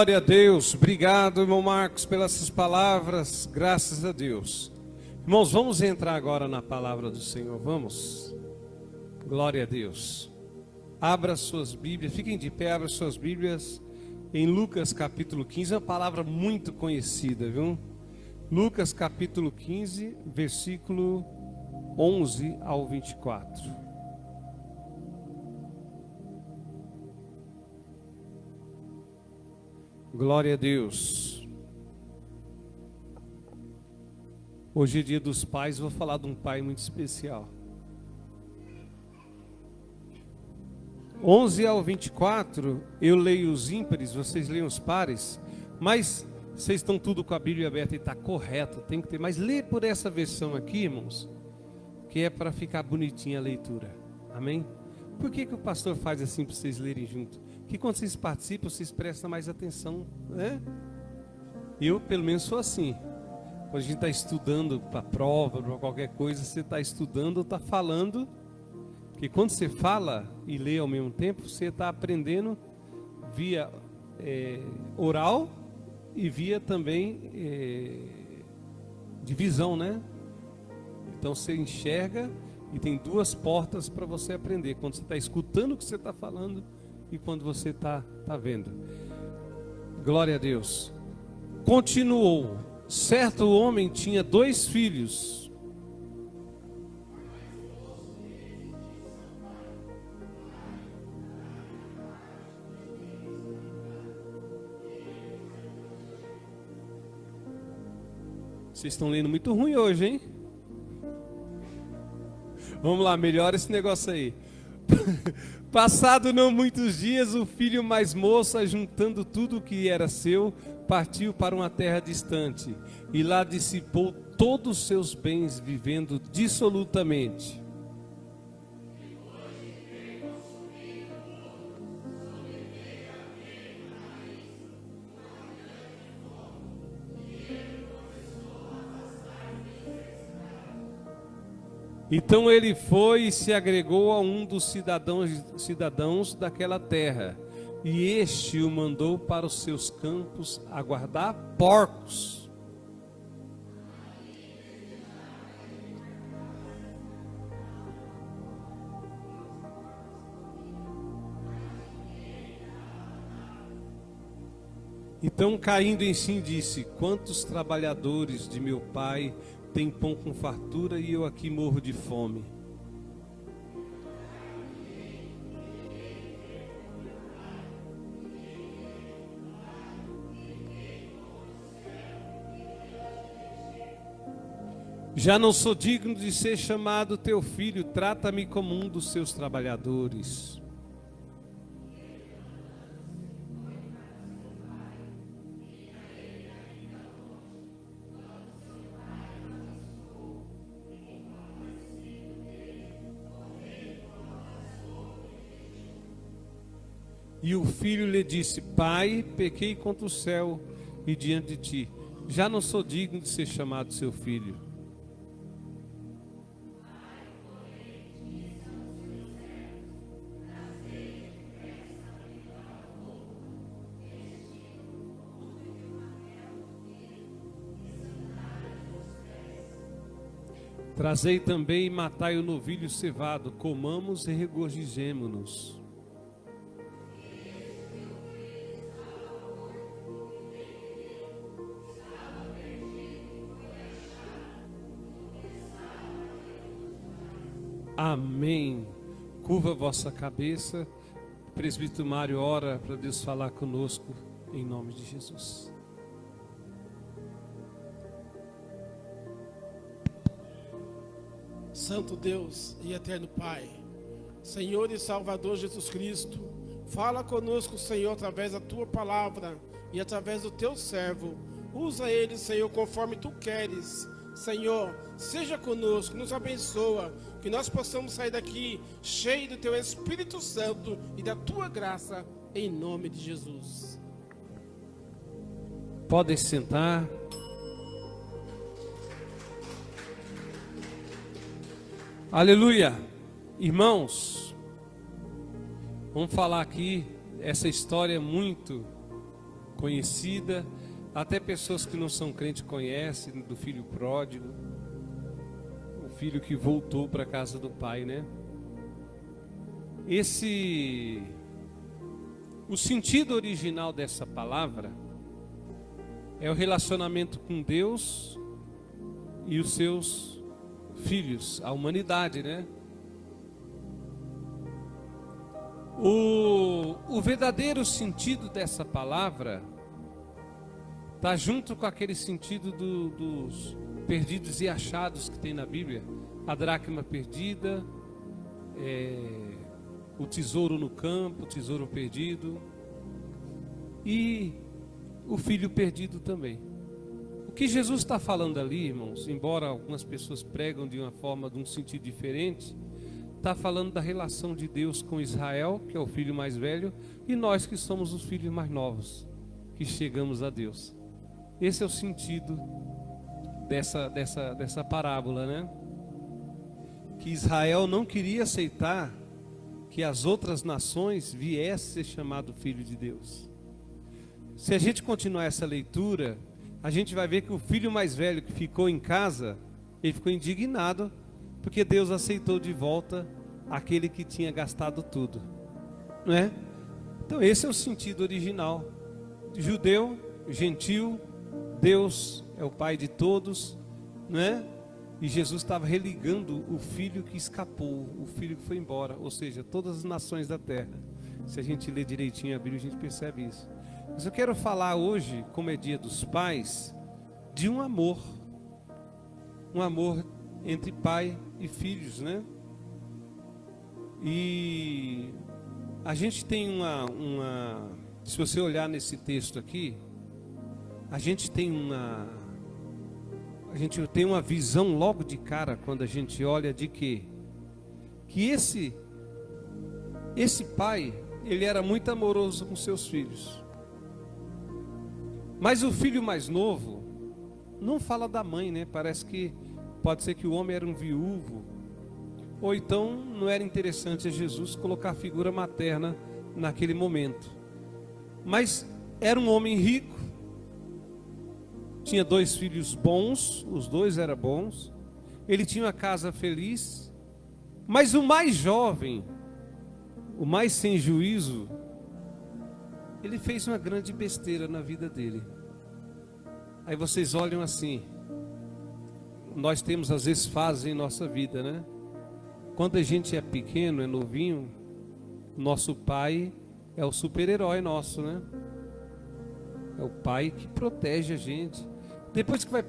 Glória a Deus, obrigado, irmão Marcos, pelas palavras, graças a Deus. Irmãos, vamos entrar agora na palavra do Senhor, vamos? Glória a Deus. Abra suas Bíblias, fiquem de pé, abra suas Bíblias em Lucas capítulo 15, uma palavra muito conhecida, viu? Lucas capítulo 15, versículo 11 ao 24. Glória a Deus. Hoje é dia dos pais, vou falar de um pai muito especial. 11 ao 24, eu leio os ímpares, vocês leem os pares, mas vocês estão tudo com a Bíblia aberta e está correto, tem que ter, mas lê por essa versão aqui, irmãos, que é para ficar bonitinha a leitura, amém? Por que o pastor faz assim para vocês lerem junto? Que quando vocês participam, vocês prestam mais atenção, né? Eu, pelo menos, sou assim. Quando a gente está estudando para prova, para qualquer coisa, você está estudando ou está falando. Porque quando você fala e lê ao mesmo tempo, você está aprendendo via oral e via também de visão, né? Então você enxerga e tem duas portas para você aprender. Quando você está escutando o que você está falando e quando você está vendo. Glória a Deus. Continuou. Certo homem tinha 2 filhos. Vocês estão lendo muito ruim hoje, hein? Vamos lá, melhora esse negócio aí. Passado não muitos dias, o filho mais moço, ajuntando tudo o que era seu, partiu para uma terra distante, e lá dissipou todos os seus bens, vivendo dissolutamente. Então ele foi e se agregou a um dos cidadãos daquela terra, e este o mandou para os seus campos a guardar porcos. Então, caindo em si, disse: quantos trabalhadores de meu pai tem pão com fartura e eu aqui morro de fome. Já não sou digno de ser chamado teu filho, trata-me como um dos seus trabalhadores. E o filho lhe disse: pai, pequei contra o céu e diante de ti, já não sou digno de ser chamado seu filho. Trazei também e matai o novilho cevado, comamos e regozijemo-nos. Amém. Curva a vossa cabeça. Presbítero Mário, ora para Deus falar conosco em nome de Jesus. Santo Deus e eterno Pai, Senhor e Salvador Jesus Cristo, fala conosco, Senhor, através da Tua palavra e através do Teu servo. Usa ele, Senhor, conforme Tu queres. Senhor, seja conosco, nos abençoa, que nós possamos sair daqui cheio do Teu Espírito Santo e da Tua graça, em nome de Jesus. Podem se sentar. Aleluia. Irmãos, vamos falar aqui essa história muito conhecida, até pessoas que não são crentes conhecem do filho pródigo, o filho que voltou para a casa do pai, né? O sentido original dessa palavra é o relacionamento com Deus e os seus filhos, a humanidade, né? O verdadeiro sentido dessa palavra está junto com aquele sentido dos perdidos e achados que tem na Bíblia. A dracma perdida, o tesouro no campo, o tesouro perdido e o filho perdido também. O que Jesus está falando ali, irmãos, embora algumas pessoas pregam de uma forma, de um sentido diferente, está falando da relação de Deus com Israel, que é o filho mais velho, e nós que somos os filhos mais novos, que chegamos a Deus. Esse é o sentido dessa parábola, né? Que Israel não queria aceitar que as outras nações viessem a ser chamado filho de Deus. Se a gente continuar essa leitura, a gente vai ver que o filho mais velho que ficou em casa, ele ficou indignado, porque Deus aceitou de volta aquele que tinha gastado tudo, não é? Então esse é o sentido original. Judeu, gentil, Deus é o Pai de todos, não é? E Jesus estava religando o filho que escapou, o filho que foi embora, ou seja, todas as nações da terra. Se a gente ler direitinho a Bíblia, a gente percebe isso. Mas eu quero falar hoje, como é dia dos pais, de um amor entre pai e filhos, né? E a gente tem se você olhar nesse texto aqui, a gente tem uma visão logo de cara quando a gente olha de que esse pai, ele era muito amoroso com seus filhos. Mas o filho mais novo não fala da mãe, né? Parece que pode ser que o homem era um viúvo, ou então não era interessante a Jesus colocar a figura materna naquele momento. Mas era um homem rico, tinha 2 filhos bons, os 2 eram bons, ele tinha uma casa feliz, mas o mais jovem, o mais sem juízo, ele fez uma grande besteira na vida dele. Aí vocês olham assim, nós temos às vezes fases em nossa vida, né? Quando a gente é pequeno, é novinho, nosso pai é o super-herói nosso, né? É o pai que protege a gente. Depois que vai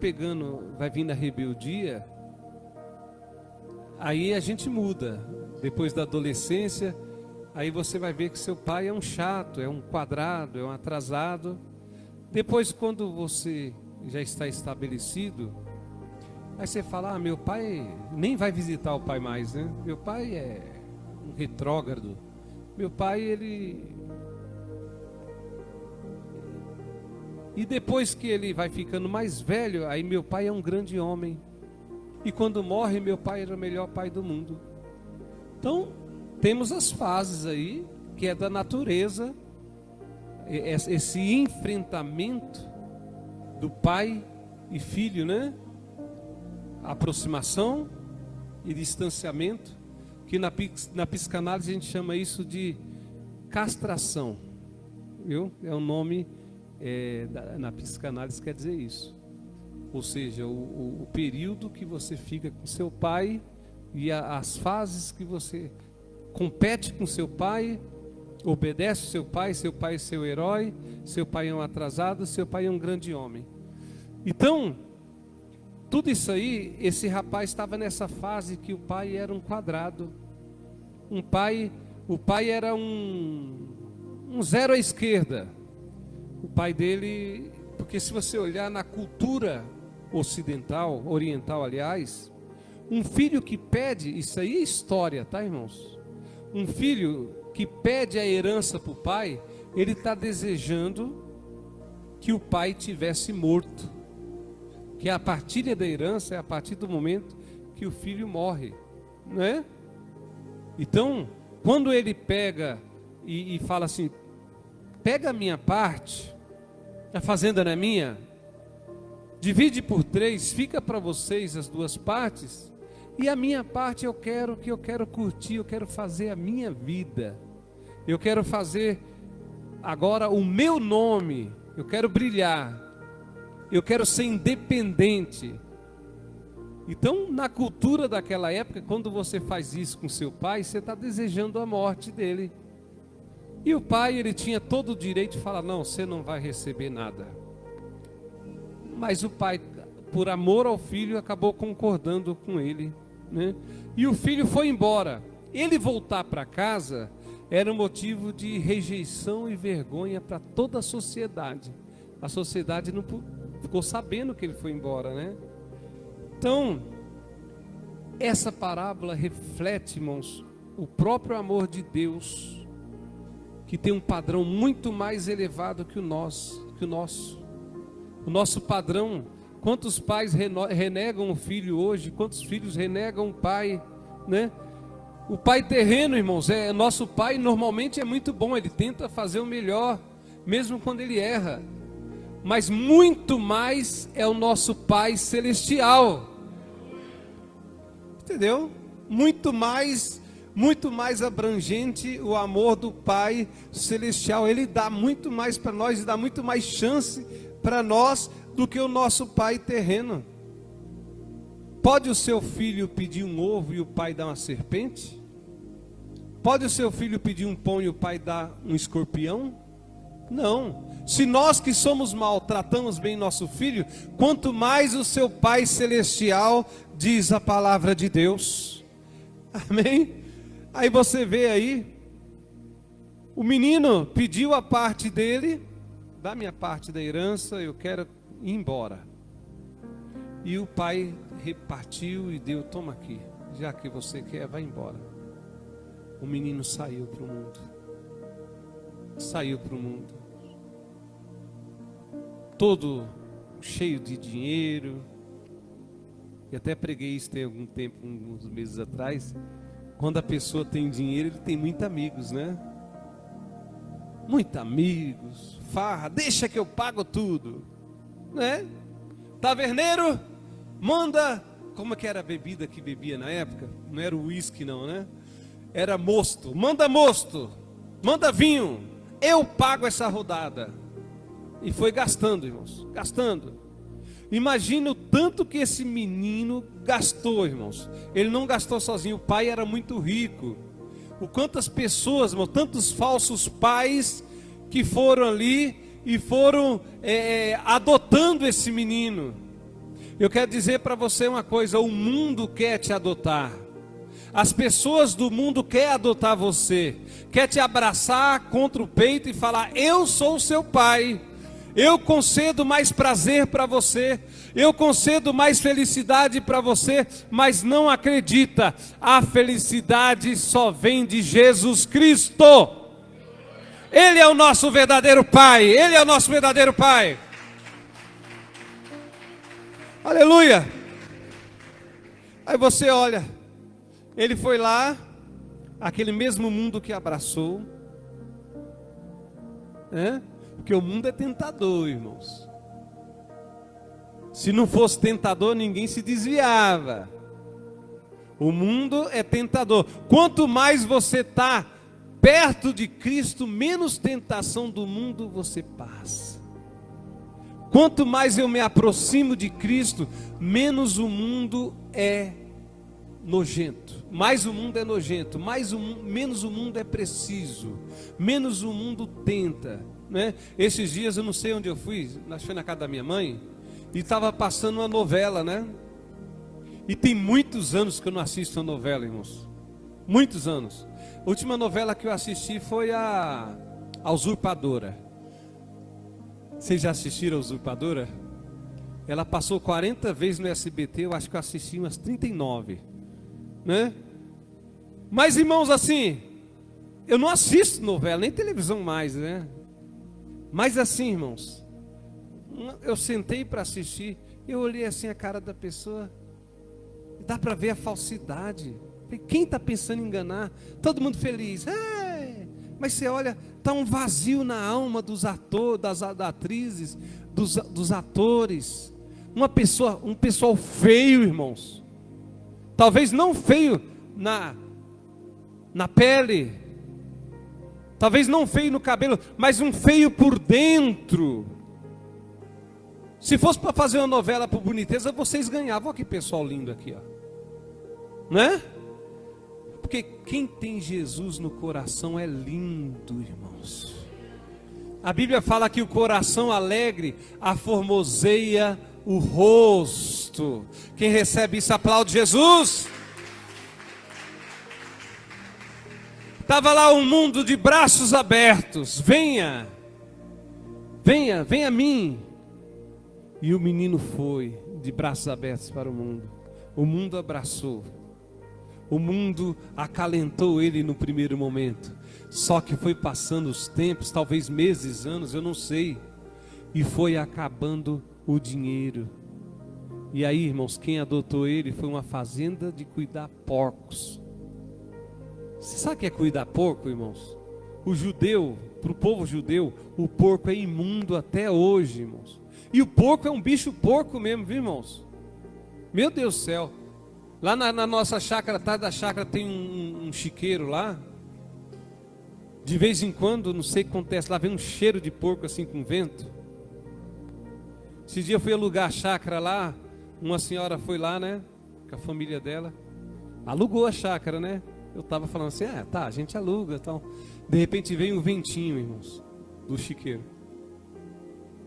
vindo a rebeldia, aí a gente muda. Depois da adolescência, aí você vai ver que seu pai é um chato, é um quadrado, é um atrasado. Depois, quando você já está estabelecido, aí você fala, meu pai nem vai visitar o pai mais, né? Meu pai é um retrógrado. Meu pai, E depois que ele vai ficando mais velho, aí meu pai é um grande homem. E quando morre, meu pai era o melhor pai do mundo. Então, temos as fases aí, que é da natureza, esse enfrentamento do pai e filho, né? Aproximação e distanciamento, que na psicanálise a gente chama isso de castração, viu? É um nome, na psicanálise quer dizer isso. Ou seja, o período que você fica com seu pai e as fases que você compete com seu pai, obedece seu pai é seu herói, seu pai é um atrasado, seu pai é um grande homem. Então, tudo isso aí, esse rapaz estava nessa fase que o pai era um quadrado. O pai era um zero à esquerda. O pai dele, porque se você olhar na cultura ocidental, oriental aliás, um filho que pede, isso aí é história, tá, irmãos? Um filho que pede a herança para o pai, ele está desejando que o pai tivesse morto. Que a partilha da herança é a partir do momento que o filho morre, não é? Então, quando ele pega e fala assim, pega a minha parte, A fazenda não é minha? Divide por 3, fica para vocês as 2 partes. E a minha parte eu quero curtir, eu quero fazer a minha vida. Eu quero fazer agora o meu nome, eu quero brilhar. Eu quero ser independente. Então, na cultura daquela época, quando você faz isso com seu pai, você está desejando a morte dele. E o pai, ele tinha todo o direito de falar, não, você não vai receber nada. Mas o pai, por amor ao filho, acabou concordando com ele, né? E o filho foi embora. Ele voltar para casa era um motivo de rejeição e vergonha para toda a sociedade. A sociedade não ficou sabendo que ele foi embora, né? Então, essa parábola reflete, irmãos, o próprio amor de Deus, que tem um padrão muito mais elevado que o nosso. O nosso padrão, quantos pais renegam o filho hoje, quantos filhos renegam o pai, né? O pai terreno, irmãos, nosso pai normalmente é muito bom, ele tenta fazer o melhor, mesmo quando ele erra. Mas muito mais é o nosso Pai celestial. Entendeu? Muito mais abrangente o amor do Pai celestial. Ele dá muito mais para nós, e dá muito mais chance para nós do que o nosso pai terreno. Pode o seu filho pedir um ovo e o pai dar uma serpente? Pode o seu filho pedir um pão e o pai dar um escorpião? Não. Se nós que somos mal tratamos bem nosso filho, quanto mais o seu Pai celestial, diz a palavra de Deus. Amém? Aí você vê aí, o menino pediu a parte dele, da minha parte da herança, eu quero ir embora. E o pai repartiu e deu, toma aqui, já que você quer, vai embora. O menino saiu para o mundo. Saiu para o mundo. Todo cheio de dinheiro. E até preguei isso tem algum tempo, uns meses atrás. Quando a pessoa tem dinheiro, ele tem muitos amigos, né? Muitos amigos, farra, deixa que eu pago tudo, né? Taverneiro, manda, como que era a bebida que bebia na época? Não era o uísque não, né? Era mosto, manda vinho, eu pago essa rodada. E foi gastando, irmãos, gastando. Imagina o tanto que esse menino gastou, irmãos. Ele não gastou sozinho, o pai era muito rico. O quantas pessoas, irmão, tantos falsos pais que foram ali e foram adotando esse menino. Eu quero dizer para você uma coisa, o mundo quer te adotar. As pessoas do mundo querem adotar você, quer te abraçar contra o peito e falar, eu sou o seu pai. Eu concedo mais prazer para você, eu concedo mais felicidade para você, mas não acredita, a felicidade só vem de Jesus Cristo. Ele é o nosso verdadeiro Pai, Ele é o nosso verdadeiro Pai. Aleluia. Aí você olha, ele foi lá, aquele mesmo mundo que abraçou, né? Porque o mundo é tentador, irmãos. Se não fosse tentador, ninguém se desviava. O mundo é tentador. Quanto mais você está perto de Cristo, menos tentação do mundo você passa. Quanto mais eu me aproximo de Cristo, menos o mundo é nojento. Mais o mundo é nojento, menos o mundo é preciso, menos o mundo tenta. Né? Esses dias eu não sei onde eu fui, acho que foi na casa da minha mãe, e estava passando uma novela, né? E tem muitos anos que eu não assisto uma novela, irmãos. Muitos anos. A última novela que eu assisti foi a Usurpadora. Vocês já assistiram a Usurpadora? Ela passou 40 vezes no SBT, eu acho que eu assisti umas 39, né? Mas, irmãos, assim, eu não assisto novela, nem televisão mais, né? Mas assim, irmãos, eu sentei para assistir, eu olhei assim a cara da pessoa, dá para ver a falsidade. Quem está pensando em enganar? Todo mundo feliz. Mas você olha, Está um vazio na alma dos atores, das atrizes, dos atores. Um pessoal feio, irmãos. Talvez não feio na pele, talvez não feio no cabelo, mas um feio por dentro. Se fosse para fazer uma novela por boniteza, vocês ganhavam. Olha que pessoal lindo aqui, ó. Não é? Porque quem tem Jesus no coração é lindo, irmãos. A Bíblia fala que o coração alegre aformoseia o rosto. Quem recebe isso, aplaude Jesus. Estava lá um mundo de braços abertos. Venha, venha, venha a mim. E o menino foi de braços abertos para o mundo. O mundo abraçou. O mundo acalentou ele no primeiro momento. Só que foi passando os tempos, talvez meses, anos, eu não sei. E foi acabando o dinheiro. E aí, irmãos, quem adotou ele foi uma fazenda de cuidar porcos. Você sabe o que é cuidar porco, irmãos? O judeu, para o povo judeu, o porco é imundo até hoje, irmãos. E o porco é um bicho porco mesmo, viu, irmãos? Meu Deus do céu. Lá na nossa chácara, atrás da chácara tem um chiqueiro lá. De vez em quando, não sei o que acontece, lá vem um cheiro de porco assim com vento. Esse dia eu fui alugar a chácara lá. Uma senhora foi lá, né, com a família dela. Alugou a chácara, né? Eu estava falando assim, tá, a gente aluga e tal. De repente veio um ventinho, irmãos, do chiqueiro.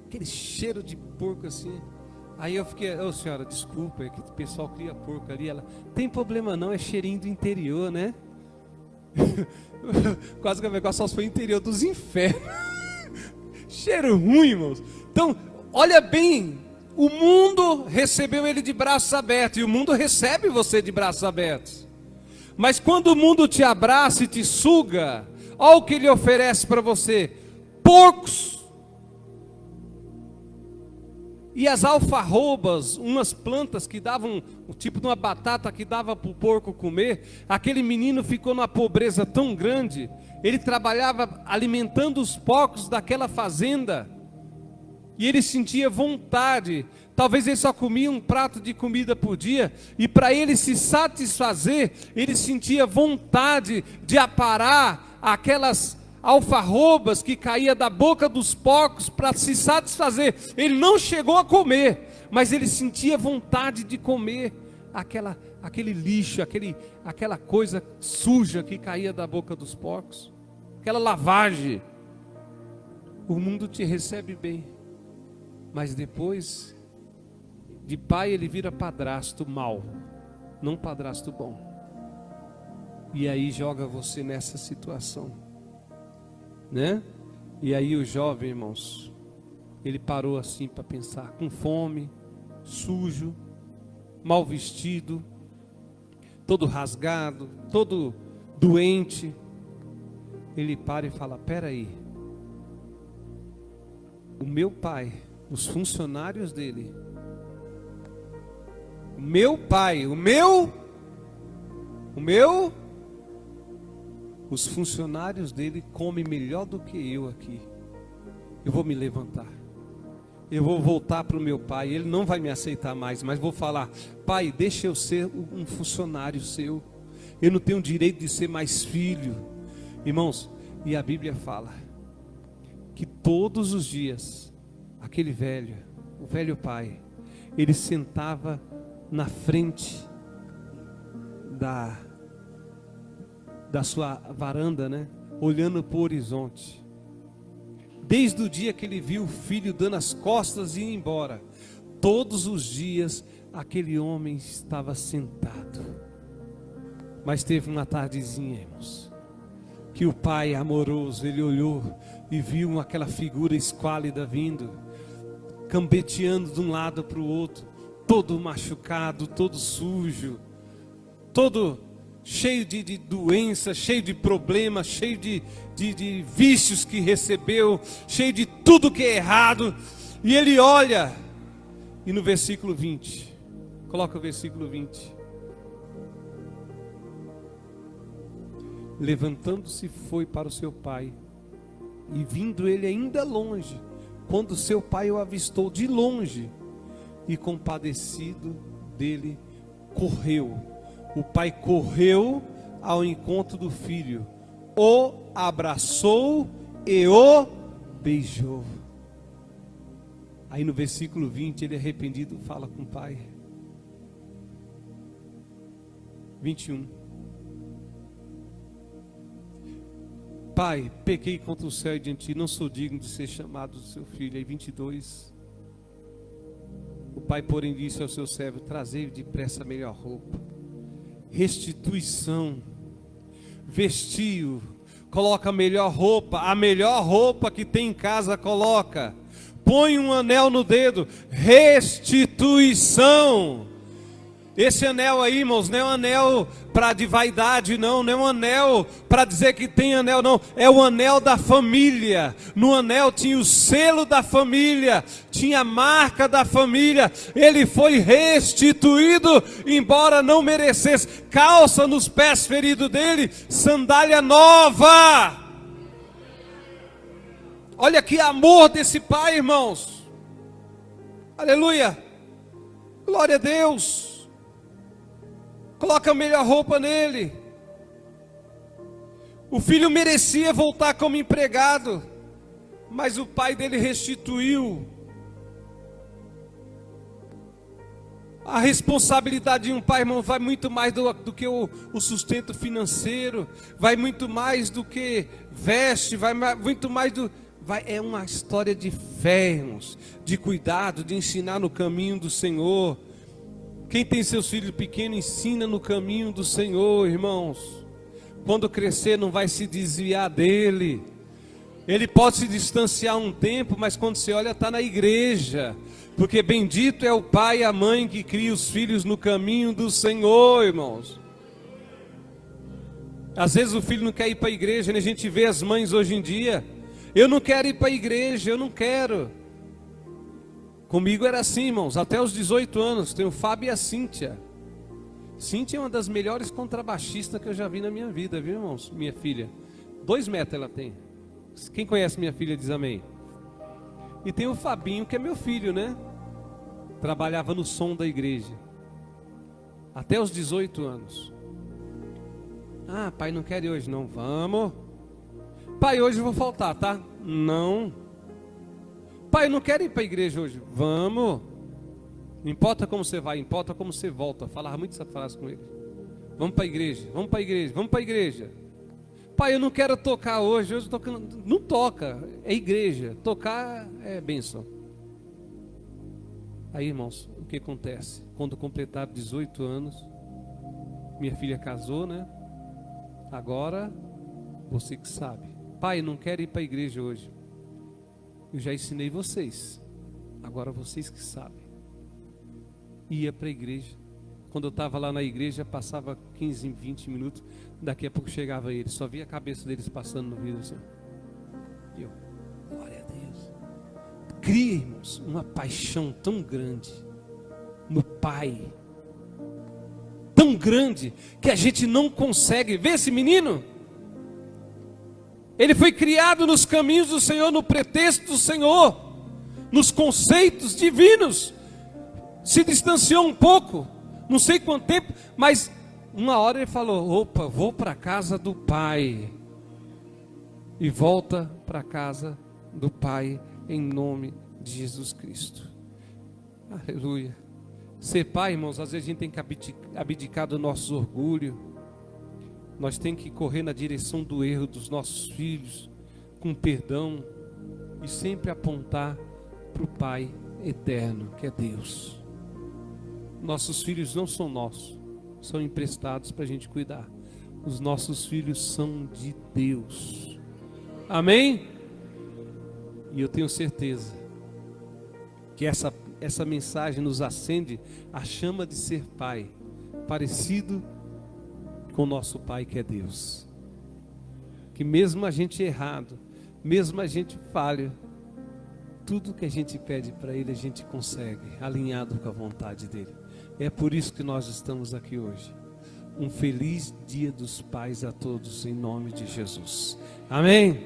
Aquele cheiro de porco assim. Aí eu fiquei, senhora, desculpa, é que o pessoal cria porco ali. Ela, tem problema não, é cheirinho do interior, né? Quase que o negócio só foi interior dos infernos. Cheiro ruim, irmãos. Então, olha bem, o mundo recebeu ele de braços abertos. E o mundo recebe você de braços abertos. Mas quando o mundo te abraça e te suga, olha o que ele oferece para você: porcos. E as alfarrobas, umas plantas que davam, o tipo de uma batata que dava para o porco comer. Aquele menino ficou numa pobreza tão grande, ele trabalhava alimentando os porcos daquela fazenda, e ele sentia vontade. Talvez ele só comia um prato de comida por dia, e para ele se satisfazer, ele sentia vontade de aparar aquelas alfarrobas que caía da boca dos porcos para se satisfazer. Ele não chegou a comer, mas ele sentia vontade de comer aquele lixo, aquela coisa suja que caía da boca dos porcos, aquela lavagem. O mundo te recebe bem, mas depois de pai ele vira padrasto mau, não padrasto bom. E aí joga você nessa situação, né? E aí o jovem, irmãos, ele parou assim para pensar, com fome, sujo, mal vestido, todo rasgado, todo doente. Ele para e fala: peraí, o meu pai, os funcionários dele, o meu pai, os funcionários dele comem melhor do que eu aqui. Eu vou me levantar, eu vou voltar para o meu pai. Ele não vai me aceitar mais, mas vou falar: pai, deixa eu ser um funcionário seu. Eu não tenho direito de ser mais filho. Irmãos, e a Bíblia fala que todos os dias aquele velho, o velho pai, ele sentava na frente da sua varanda, né? Olhando para o horizonte. Desde o dia que ele viu o filho dando as costas e ir embora, todos os dias aquele homem estava sentado. Mas teve uma tardezinha, irmãos, que o pai amoroso, ele olhou e viu aquela figura esquálida vindo, cambeteando de um lado para o outro, todo machucado, todo sujo, todo cheio de doença, cheio de problemas, cheio de vícios que recebeu, cheio de tudo que é errado. E ele olha, e no versículo 20, coloca o versículo 20. Levantando-se foi para o seu pai E vindo ele ainda longe, quando seu pai o avistou de longe, e compadecido dele, correu. O pai correu ao encontro do filho, o abraçou e o beijou. Aí no versículo 20, ele arrependido fala com o pai. 21. Pai, pequei contra o céu e diante de ti, não sou digno de ser chamado do seu filho. Aí 22. O pai, porém, disse ao seu servo: trazei depressa a melhor roupa, restituição, vestiu, coloca a melhor roupa que tem em casa, coloca, põe um anel no dedo, restituição. Esse anel aí, irmãos, não é um anel de vaidade, não é um anel para dizer que tem anel, não, é o anel da família. No anel tinha o selo da família, tinha a marca da família. Ele foi restituído, embora não merecesse. Calça nos pés feridos dele, sandália nova. Olha que amor desse pai, irmãos. Aleluia, glória a Deus. Coloca a melhor roupa nele. O filho merecia voltar como empregado, mas o pai dele restituiu. A responsabilidade de um pai, irmão, vai muito mais do que o sustento financeiro, vai muito mais do que veste, vai muito mais é uma história de fé, irmãos, de cuidado, de ensinar no caminho do Senhor. Quem tem seus filhos pequenos, ensina no caminho do Senhor, irmãos. Quando crescer, não vai se desviar dele. Ele pode se distanciar um tempo, mas quando você olha, está na igreja. Porque bendito é o pai e a mãe que cria os filhos no caminho do Senhor, irmãos. Às vezes o filho não quer ir para a igreja, né? A gente vê as mães hoje em dia: eu não quero ir para a igreja, eu não quero. Comigo era assim, irmãos, até os 18 anos. Tem o Fábio e a Cíntia. Cíntia é uma das melhores contrabaixistas que eu já vi na minha vida, viu, irmãos? Minha filha, 2 metros ela tem. Quem conhece minha filha diz amém. E tem o Fabinho, que é meu filho, né? Trabalhava no som da igreja até os 18 anos. Ah, pai, não quero ir hoje não. Vamos. Pai, hoje eu vou faltar, tá? Não. Pai, eu não quero ir para a igreja hoje. Vamos. Não importa como você vai, importa como você volta. Eu falava muito essa frase com ele. Vamos para a igreja, vamos para a igreja, vamos para a igreja. Pai, eu não quero tocar hoje eu estou tocando. Não toca, é igreja. Tocar é bênção. Aí, irmãos, o que acontece? Quando completaram 18 anos, minha filha casou, né? Agora, você que sabe. Pai, eu não quero ir para a igreja hoje. Eu já ensinei vocês, agora vocês que sabem. Ia para a igreja. Quando eu estava lá na igreja, passava 15, 20 minutos, daqui a pouco chegava ele, só via a cabeça deles passando no vidro assim. E eu, glória a Deus. Cria, irmãos, uma paixão tão grande no Pai, tão grande, que a gente não consegue ver esse menino. Ele foi criado nos caminhos do Senhor, no pretexto do Senhor, nos conceitos divinos. Se distanciou um pouco, não sei quanto tempo, mas uma hora ele falou: opa, vou para a casa do Pai. E volta para a casa do Pai, em nome de Jesus Cristo. Aleluia. Ser pai, irmãos, às vezes a gente tem que abdicar do nosso orgulho. Nós temos que correr na direção do erro dos nossos filhos, com perdão, e sempre apontar para o Pai eterno, que é Deus. Nossos filhos não são nossos, são emprestados para a gente cuidar. Os nossos filhos são de Deus. Amém? E eu tenho certeza que essa mensagem nos acende a chama de ser pai, parecido com o nosso Pai que é Deus. Que mesmo a gente errado, mesmo a gente falha, tudo que a gente pede para Ele a gente consegue, alinhado com a vontade dEle. É por isso que nós estamos aqui hoje. Um feliz Dia dos Pais a todos, em nome de Jesus. Amém?